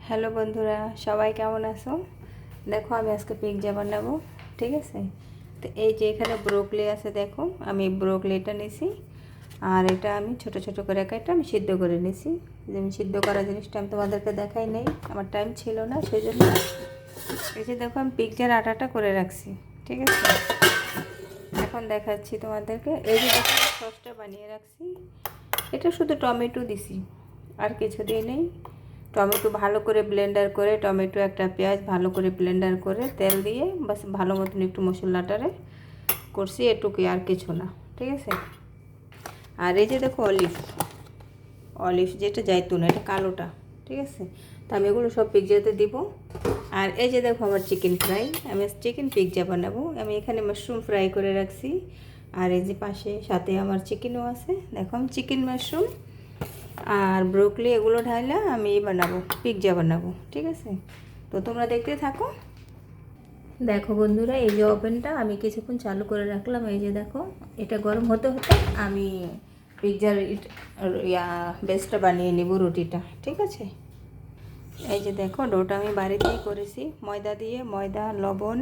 Hello বন্ধুরা, সবাই কেমন আছো? দেখো আমি আজকে পিৎজা বানাবো, ঠিক আছে? তো এই যে এখানে ব্রোকলি আছে, দেখো আমি ব্রোকলিটা নিছি। আর এটা আমি ছোট ছোট করে কেটে আমি সিদ্ধ করে নিছি। যে আমি সিদ্ধ করা জিনিসটা আমি তোমাদেরকে দেখাই নেই, আমার টাইম ছিল না, সেই জন্য। এই যে দেখো আমি পিৎজার আটাটা করে রাখছি, ঠিক আছে? এখন দেখাচ্ছি তোমাদেরকে। এই যে দেখো সসটা বানিয়ে রাখছি। এটা শুধু টমেটো দিছি, আর কিছু দিয়ে নেই। টমেটো ভালো করে ব্লেন্ডার করে, টমেটো একটা পেঁয়াজ ভালো করে ব্লেন্ডার করে তেল দিয়ে বাস ভালো মতন একটু মশলাটারে করছি, এটুকুই, আর কিছু না, ঠিক আছে? আর এই যে দেখো অলিভ অলিভ যেটা জাইতুন, এটা কালোটা, ঠিক আছে? তো আমি এগুলো সব পিৎজাতে দিব। আর এই যে দেখো আমার চিকেন ফ্রাই, আমি চিকেন পিৎজা বানাবো। আমি এখানে মাশরুম ফ্রাই করে রাখছি। আর এই যে পাশে সাথে আমার চিকেনও আছে, দেখো আমি চিকেন, মাশরুম আর ব্রোকলি এগুলো ঢাইলা আমি বানাবো, পিৎজা বানাবো, ঠিক আছে? তো তোমরা দেখতে থাকো। দেখো বন্ধুরা, এই যে ওভেনটা আমি কিছুক্ষণ চালু করে রাখলাম। এই যে দেখো, এটা গরম হতে হতে আমি পিৎজার বেসটা বানিয়ে নিব, রুটিটা, ঠিক আছে? এই যে দেখো, ডোটা আমি বাড়িতেই করেছি, ময়দা দিয়ে, ময়দা, লবণ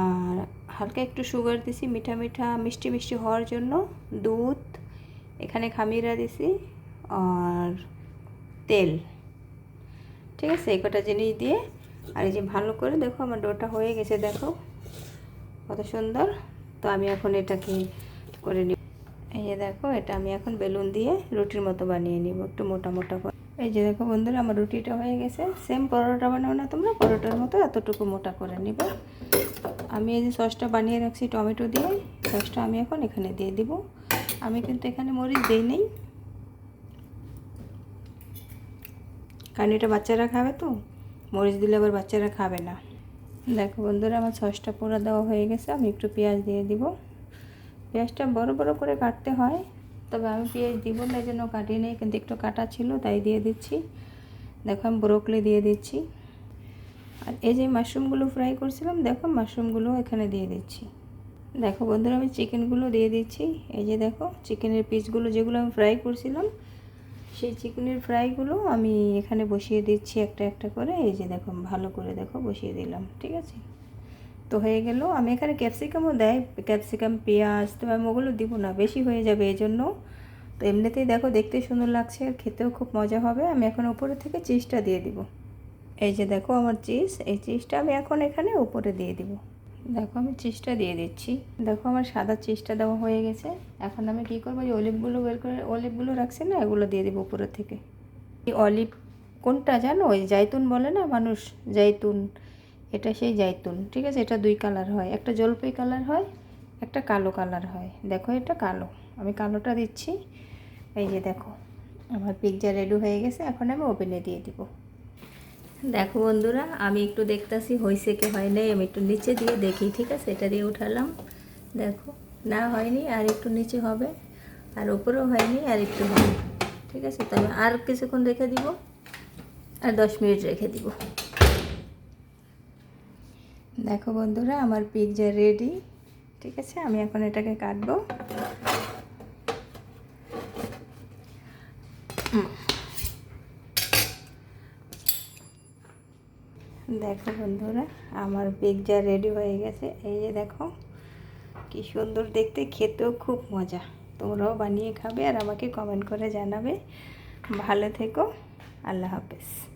আর হালকা একটু সুগার দিছি মিঠা মিঠা মিষ্টি মিষ্টি হওয়ার জন্য, দুধ, এখানে খামিরা দিছি আর তেল, ঠিক আছে? এই কটা জিনিস দিয়ে আর এই যে ভালো করে দেখো আমার ডোটা হয়ে গেছে, দেখো কত সুন্দর। তো আমি এখন এটাকে করে নিব। এই যে দেখো, এটা আমি এখন বেলুন দিয়ে রুটির মতো বানিয়ে নিব, একটু মোটা মোটা করে। এই যে দেখো বন্ধুরা, আমার রুটিটা হয়ে গেছে। সেম পরোটা বানাও না তোমরা, পরোটার মতো এতটুকু মোটা করে নিবে। আমি এই যে সসটা বানিয়ে রাখছি টমেটো দিয়ে, সসটা আমি এখন এখানে দিয়ে দিব। আমি কিন্তু এখানে মরিচ দিই নেই, কারণ এটা বাচ্চারা খাবে, তো মরিচ দিলে আবার বাচ্চারা খাবে না। দেখো বন্ধুরা, আমার সসটা পুরো দেওয়া হয়ে গেছে। আমি একটু পেঁয়াজ দিয়ে দিব। পেঁয়াজটা বড় বড় করে কাটতে হয়, তবে আমি পেঁয়াজ দিব না, এই জন্য কাটি নেই, কিন্তু একটু কাটা ছিল তাই দিয়ে দিচ্ছি। দেখো আমি ব্রোকলি দিয়ে দিচ্ছি। আর এই যে মাশরুমগুলো ফ্রাই করছিলাম, দেখো মাশরুমগুলো এখানে দিয়ে দিচ্ছি। দেখো বন্ধুরা, আমি চিকেনগুলো দিয়ে দিচ্ছি। এই যে দেখো চিকেনের পিসগুলো যেগুলো আমি ফ্রাই করছিলাম, সেই চিকেনের ফ্রাইগুলো আমি এখানে বসিয়ে দিচ্ছি একটা একটা করে। এই যে দেখো ভালো করে দেখো বসিয়ে দিলাম, ঠিক আছে? তো হয়ে গেল। আমি এখানে ক্যাপসিকামও দেয়, ক্যাপসিকাম, পেঁয়াজ, তো আমি ওগুলো দিব না, বেশি হয়ে যাবে এই জন্য। তো এমনিতেই দেখো দেখতে সুন্দর লাগছে, আর খেতেও খুব মজা হবে। আমি এখন উপরে থেকে চিজটা দিয়ে দিব। এই যে দেখো আমার চিজ, এই চিজটা আমি এখন এখানে উপরে দিয়ে দিব। দেখো আমি চিজটা দিয়ে দিচ্ছি। দেখো আমার সাদা চিজটা দেওয়া হয়ে গেছে। এখন আমি কী করবো, এই অলিভগুলো বের করে, অলিভগুলো রাখছি না, এগুলো দিয়ে দেবো উপরে থেকে। এই অলিভ কোনটা জানো? ওই জাইতুন বলে না মানুষ, জাইতুন, এটা সেই জাইতুন, ঠিক আছে? এটা দুই কালার হয়, একটা জলপাই কালার হয়, একটা কালো কালার হয়। দেখো এটা কালো, আমি কালোটা দিচ্ছি। এই যে দেখো আমার পিৎজা রেডি হয়ে গেছে। এখন আমি ওভেনে দিয়ে দিব। দেখো বন্ধুরা, আমি একটু দেখতেছি হয়েছে কি হয় নাই, আমি একটু নিচে দিয়ে দেখি, ঠিক আছে? এটা দিয়ে উঠালাম, দেখো না হয়নি, আর একটু নিচে হবে, আর উপরেও হয়নি, আর একটু হবে, ঠিক আছে? তবে আর কিছুক্ষণ রেখে দিব, আর 10 মিনিট রেখে দিব। দেখো বন্ধুরা, আমার পিৎজা রেডি, ঠিক আছে? আমি এখন এটাকে কাটবো। দেখো বন্ধুরা, আমার পিৎজা রেডি হয়ে গেছে। এই যে দেখো কি সুন্দর দেখতে, খেতেও খুব মজা। তোমরাও বানিয়ে খাবে আর আমাকে কমেন্ট করে জানাবে। ভালো থেকো, আল্লাহ হাফেজ।